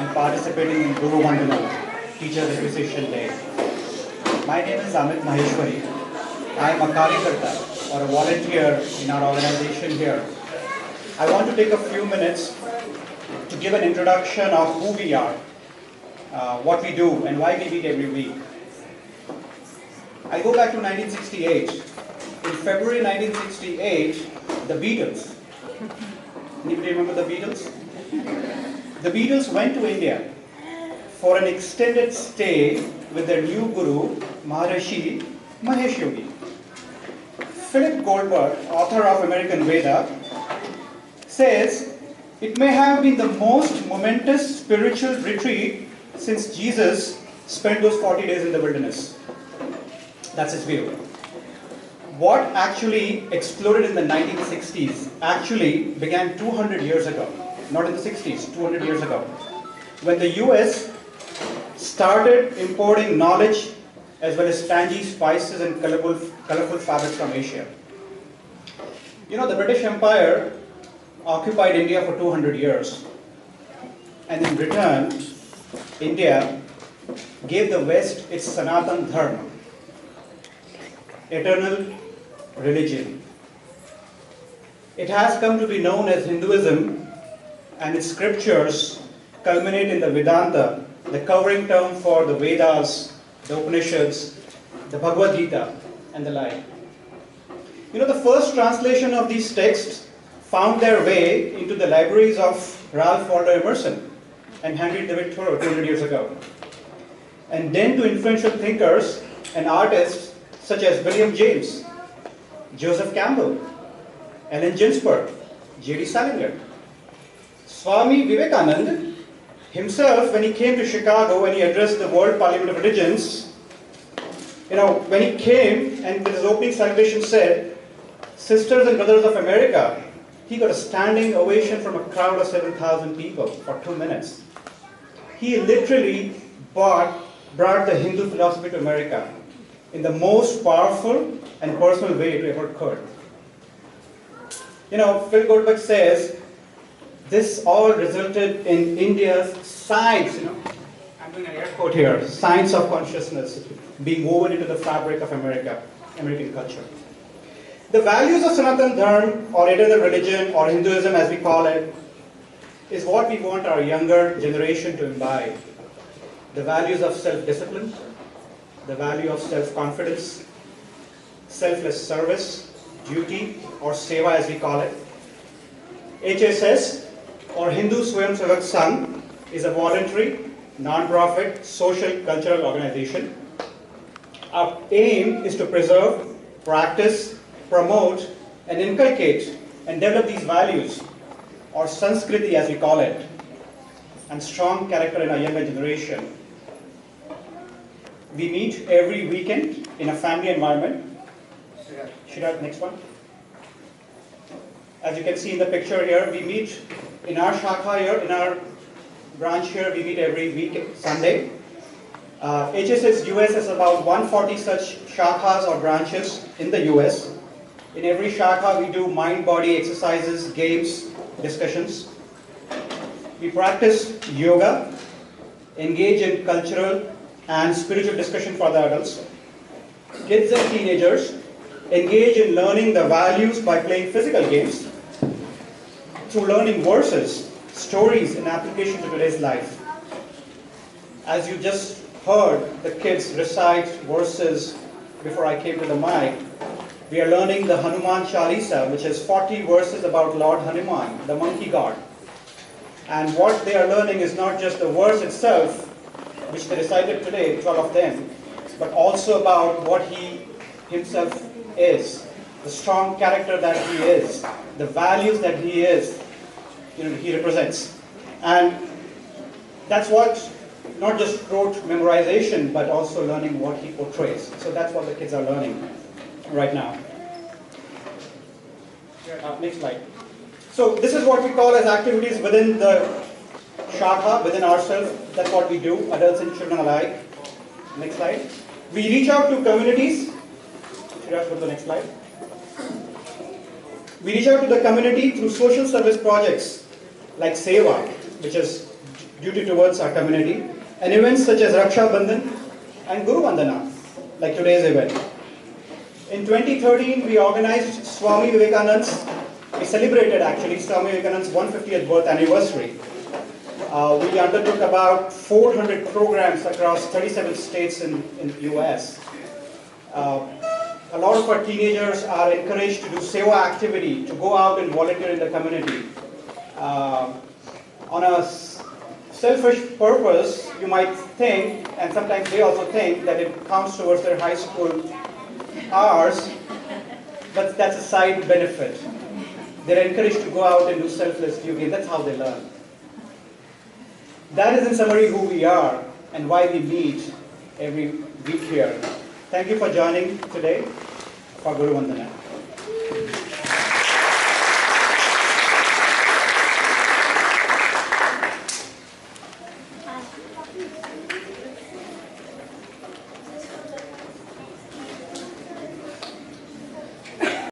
and participating in Guru Vandana, Teachers Appreciation Day. My name is Amit Maheshwari. I am a Karyakarta or a volunteer in our organization here. I want to take a few minutes to give an introduction of who we are, what we do, and why we meet every week. I go back to 1968. In February 1968, the Beatles. Anybody remember the Beatles? The Beatles went to India for an extended stay with their new guru, Maharishi Mahesh Yogi. Philip Goldberg, author of American Veda, says it may have been the most momentous spiritual retreat since Jesus spent those 40 days in the wilderness. That's his view. What actually exploded in the 1960s actually began 200 years ago. Not in the 60s, 200 years ago. When the US started importing knowledge as well as tangy spices and colorful fabrics from Asia. You know, the British Empire occupied India for 200 years. And in return, India gave the West its Sanatan Dharma, eternal religion. It has come to be known as Hinduism, and its scriptures culminate in the Vedanta, the covering term for the Vedas, the Upanishads, the Bhagavad Gita, and the like. You know, the first translation of these texts found their way into the libraries of Ralph Waldo Emerson and Henry David Thoreau 200 years ago, and then to influential thinkers and artists such as William James, Joseph Campbell, Allen Ginsberg, J.D. Salinger. Swami Vivekananda himself, when he came to Chicago and he addressed the World Parliament of Religions, you know, when he came and with his opening salutation said, "Sisters and brothers of America," he got a standing ovation from a crowd of 7,000 people for 2 minutes. He literally brought the Hindu philosophy to America in the most powerful and personal way it ever could. You know, Phil Goldberg says, this all resulted in India's science, you know, I'm doing an air quote here, science of consciousness being woven into the fabric of American culture. The values of Sanatan Dharma, or eternal religion, or Hinduism as we call it, is what we want our younger generation to imbibe. The values of self-discipline, the value of self-confidence, selfless service, duty, or seva as we call it. HSS, or Hindu Swayam Sevak Sangh, is a voluntary, non-profit, social cultural organization. Our aim is to preserve, practice, promote, and inculcate and develop these values, or Sanskriti as we call it, and strong character in our younger generation. We meet every weekend in a family environment. Shiraj, next one. As you can see in the picture here, we meet in our shakha here, in our branch here, we meet every week, Sunday. HSS US has about 140 such shakhas or branches in the US. In every shakha, we do mind-body exercises, games, discussions. We practice yoga, engage in cultural and spiritual discussion for the adults. Kids and teenagers engage in learning the values by playing physical games, through learning verses, stories, and application to today's life. As you just heard the kids recite verses before I came to the mic, we are learning the Hanuman Chalisa, which has 40 verses about Lord Hanuman, the monkey god. And what they are learning is not just the verse itself, which they recited today, 12 of them, but also about what he himself is, the strong character that he is, the values that he is, you know, he represents. And that's what, not just rote memorization, but also learning what he portrays. So that's what the kids are learning right now. Next slide. So this is what we call as activities within the shakha, within ourselves. That's what we do, adults and children alike. Next slide. We reach out to communities. Should I go to the next slide? We reach out to the community through social service projects like Seva, which is duty towards our community, and events such as Raksha Bandhan and Guru Vandana, like today's event. In 2013, we organized Swami Vivekanand's, we celebrated actually Swami Vivekanand's 150th birth anniversary. We undertook about 400 programs across 37 states in the US. A lot of our teenagers are encouraged to do seva activity, to go out and volunteer in the community. On a selfish purpose, you might think, and sometimes they also think, that it counts towards their high school hours, but that's a side benefit. They're encouraged to go out and do selfless duty, and that's how they learn. That is in summary who we are and why we meet every week here. Thank you for joining today for Guru Vandana.